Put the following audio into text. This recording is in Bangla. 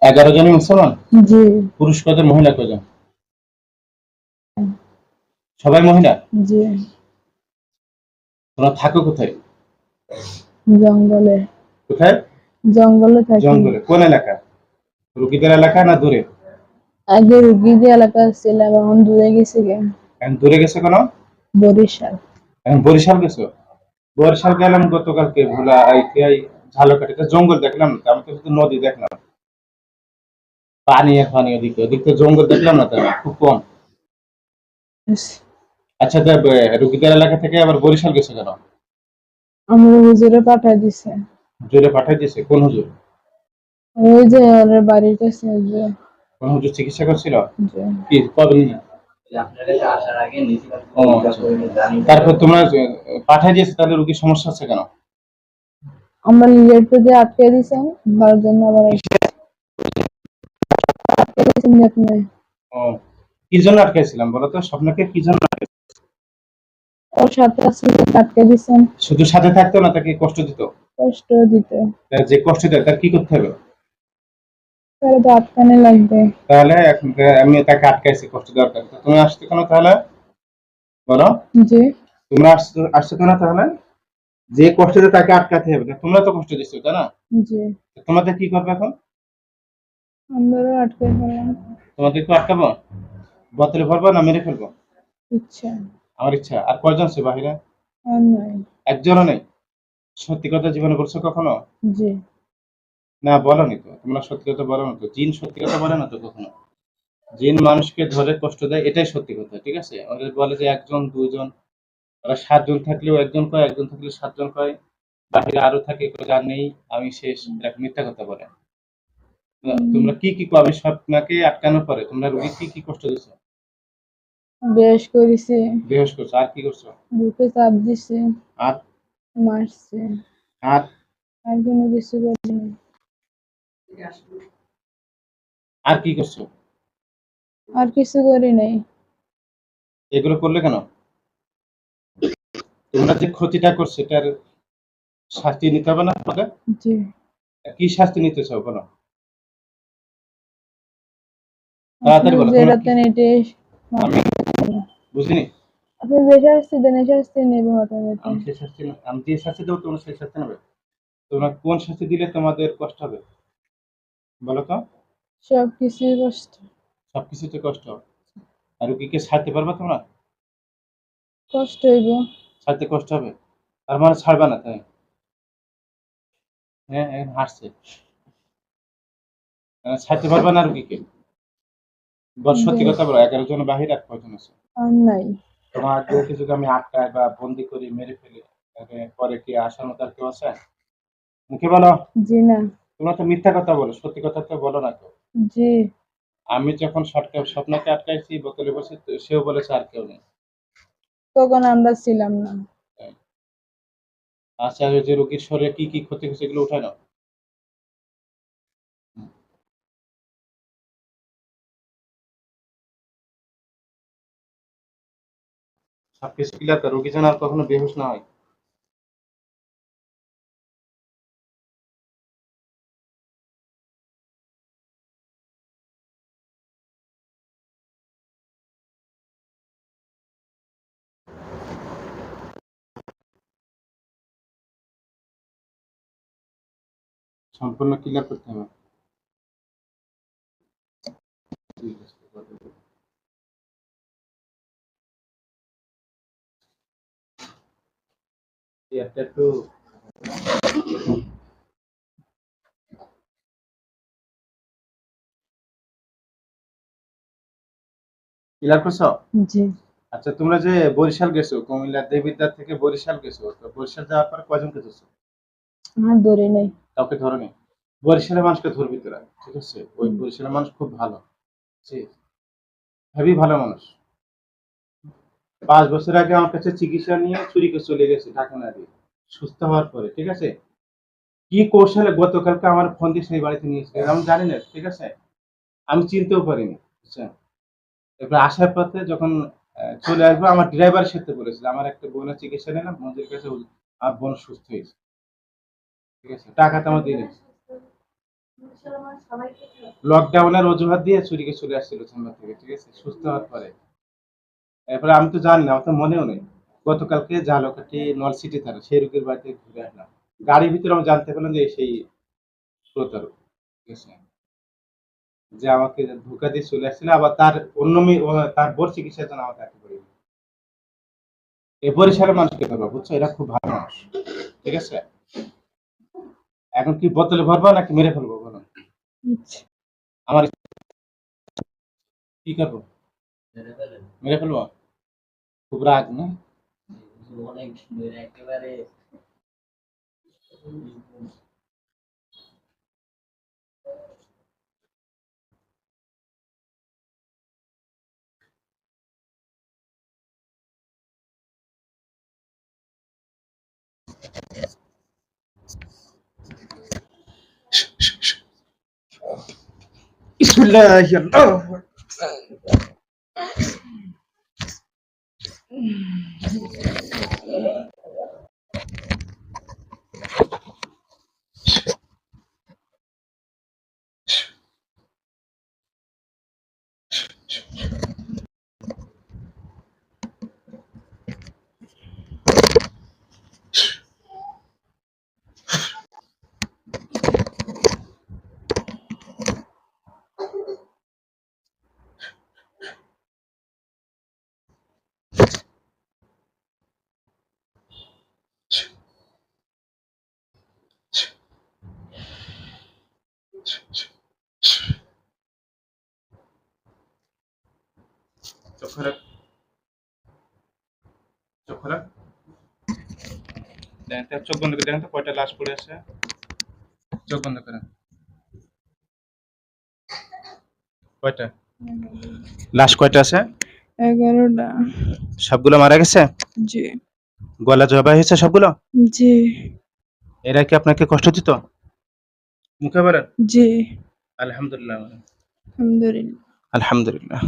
11 জনই মুসলমান? জি। পুরুষ কজন, মহিলা কজন? সবাই মহিলা? জি। তোমরা থাকো কোথায়? জঙ্গলে। কোথায়? জঙ্গলে থাকি। জঙ্গলে। কোন এলাকা? রুগীদের এলাকা না দূরে? আগে রুগীদের এলাকা ছিলাম, এখন দূরে গেছি গে। এখন দূরে গেছো কেন? বরিশাল। এখন বরিশাল গেছো? বরিশাল গেলাম গতকালকে, ভোলা আইটিআই ঝালকাঠিতে জঙ্গল দেখলাম না, আমি তো শুধু নদী দেখলাম, পানি আর পানি। ওদিকে ওদিকে জঙ্গল দেখলাম না, তাই খুব কম। আচ্ছা, রুগীদের এলাকা থেকে আবার বরিশাল গেছে কেন? আমার হুজুরে পাঠাই দিছে। হুজুরে পাঠাই দিয়েছে? কোন হুজুর? ওই যে ওর বাড়ির কাছে যে। কোন হুজুর চিকিৎসা করছিল? যে। কি কবে নিয়ে? ও, আচ্ছা। তারপর তোমরা পাঠাই দিয়েছে, তাহলে রুগীর সমস্যা আছে কেন? আমার লেটে যে আটকে দিছেন, তার জন্য আবার আটকে দিছেন আপনি। ও, কি জন্য আটকাইছিলাম বলো তো? স্বপ্নকে কি জন্য ওর সাথে আছে আটকে দিছেন। শুধু সাথে থাকতো না, তাকে কষ্ট দিত? কষ্ট দিতে। যে কষ্ট দেয় তার কি করতে হবে? তাহলে তো আটকানে লাগবে। তাহলে এখন আমি তাকে আটকাইছি কষ্ট দেওয়ার কারণে, তুমি আসছো কেন তাহলে বলো? জি। তোমরা আসছো কেন তাহলে? যে কষ্ট দিয়ে তাকে আটকাতে হবে, তোমরা তো কষ্ট দিচ্ছ, তাই না? জি। তোমাদের কি করবে এখন? আমরাও আটকে ফেললাম। তোমাদের কি আটকাবো? বোতলে ভরবো না মেরে ফেলবো? ইচ্ছা। আমার ইচ্ছা। আর কয়জন আছে বাহিরে? আর নাই। একজনও নেই? সত্যি কথা জীবনে বলছো কখনো? জি। না, বলোনি তো। তোমরা সত্যি কথা বলো না তো। জিন সত্যি কথা বলে না তো কখনো। জিন মানুষকে ধরে কষ্ট দেয়, এটাই সত্যি কথা, ঠিক আছে? ওদের বলে যে একজন দুইজন, ওরা 7 জন থাকলেও একজন কয়, একজন থাকলে 7 জন কয়, বাহিরে আরো থাকে, কয় যার নেই আমি শেষ, এক মিথ্যা কথা বলে। তোমরা কি কি আমি স্বপ্নকে আটকানোর পরে তোমরা রোগী কি কি কষ্ট দিছো? বেশ করেছি। বেহুশ করছো, আর কি করছো? বুকে চাপ দিছে। আর মারছে। আর আর কোনো কিছু করিনি। আর কি করছো? আর কিছু করি নাই। এগুলো করলে কেন? তোমরা যে ক্ষতিটা করছো এটার শাস্তি নিতে হবে না তোমাদের? জি। কি শাস্তি নিতে চাও বলো? আপনি তাড়াতাড়ি বলো, তোমরা কি? যেটাতে নেটে আমি বুঝিনি। আপনি যে শাস্তি দেন এই শাস্তি নেব আপনাদের। আমি সেই শাস্তি আমি যে শাস্তি দেবো তোমরা সেই শাস্তি নেবে? তোমরা কোন শাস্তি দিলে তোমাদের কষ্ট হবে বলো তো? সব কিছুই কষ্ট। সবকিছুতে কষ্ট। আর রুগীকে ছাড়তে পারবে তোমরা? কষ্ট হইব। ছাড়তে কষ্ট হবে, তার মানে ছাড়বে না, তাই? হ্যাঁ, এখন হাসছে। ছাড়তে পারবে না রুগীকে? বল, জি। সত্যি কথা বলো, 11 জন বাহির আর কয়জন আছে? আর নাই। তোমার কেউকে যদি আমি আটকাই বা বন্দি করি, মেরে ফেলি, তাহলে পরে কি আসার মতো আর কেউ আছে? মুখে বলো। জি না। তোমরা তো মিথ্যা কথা বলো, সত্যি কথা তো বলো না তো। জি। আমি যখন স্বপ্নকে আটকাইছি বোতলে বসে, সেও বলেছে আর কেউ নেই। তখন আমরা ছিলাম না। আচ্ছা, ওই যে রোগীর শরীরে কি কি ক্ষতি হয়েছে এগুলো উঠায় নাও। সবকিছু ক্লিয়ার কর, রোগী যেন আর কখনো বেহুশ না হয়। সম্পূর্ণ ক্লিয়ার করতে হবে। একটা একটু ক্লিয়ার করছো? জি। আচ্ছা, তোমরা যে বরিশাল গেছো, কুমিল্লা দেবিদ্বার থেকে বরিশাল গেছো, তো বরিশাল যাওয়ার পরে কয়জনকে ধরছো? আর ধরে নাই। কাউকে ধরনি? বরিশালের মানুষকে ধরবি তোরা, ঠিক আছে? ওই বরিশালের মানুষ খুব ভালো, হেবি ভালো মানুষ। 5 বছর আগে আমার কাছে চিকিৎসা নিয়ে চুরি করে চলে গেছে ঢাকা না দিয়ে, সুস্থ হওয়ার পরে, ঠিক আছে? কি কৌশলে গতকালকে আমার ফোন দিয়ে সেই বাড়িতে নিয়েছিল আমি জানি না, ঠিক আছে? আমি চিনতেও পারিনি, বুঝছেন? এবার আসার পথে যখন চলে আসবো, আমার ড্রাইভারের সাথে বলেছিল আমার একটা বোনের চিকিৎসা নিলাম বন্ধুর কাছে, আমার বোন সুস্থ হয়েছে, ঠিক আছে? টাকা তো আমার দিয়ে দিয়েছে। লকডাউনের অজুহাত দিয়ে চুরিকে চলে আসছিল চেম্বার থেকে, ঠিক আছে, সুস্থ হওয়ার পরে। এরপরে আমি তো জানি না, আমার তো মনেও নেই। গতকালকে ঝালকাঠি নলসিটি থানা সেই রোগীর বাড়িতে ঘুরে আসলাম। গাড়ির ভিতরে আমি জানতে পারলাম যে সেই প্রতারক, ঠিক আছে, যে আমাকে ধোকা দিয়ে চলে আসছিল, আবার তার অন্য তার বোর চিকিৎসার জন্য আমাকে আটকে পড়ে। এই বরিশালের মানুষকে ধরবা, বুঝছো, এরা খুব ভালো মানুষ, ঠিক আছে। এখন কি বোতলে ভরবা নাকি মেরে ফেলবো বলো? আচ্ছা। আমার কি করবো? মেরে ফেলবো? খুব রাগ না? চোখ খোলা, চোখ খোলা। দেখেন তো, চোখ বন্ধ করে দেখেন তো কয়টা লাশ পড়ে আছে। চোখ বন্ধ করেন। কয়টা লাশ, কয়টা আছে? 11টা। সবগুলো মারা গেছে? জি। গলা জবাই হয়েছে সবগুলো? জি। এরা কি আপনাকে কষ্ট দিত? মুখে বলেন। জি। আলহামদুলিল্লাহ। আলহামদুলিল্লাহ। আলহামদুলিল্লাহ।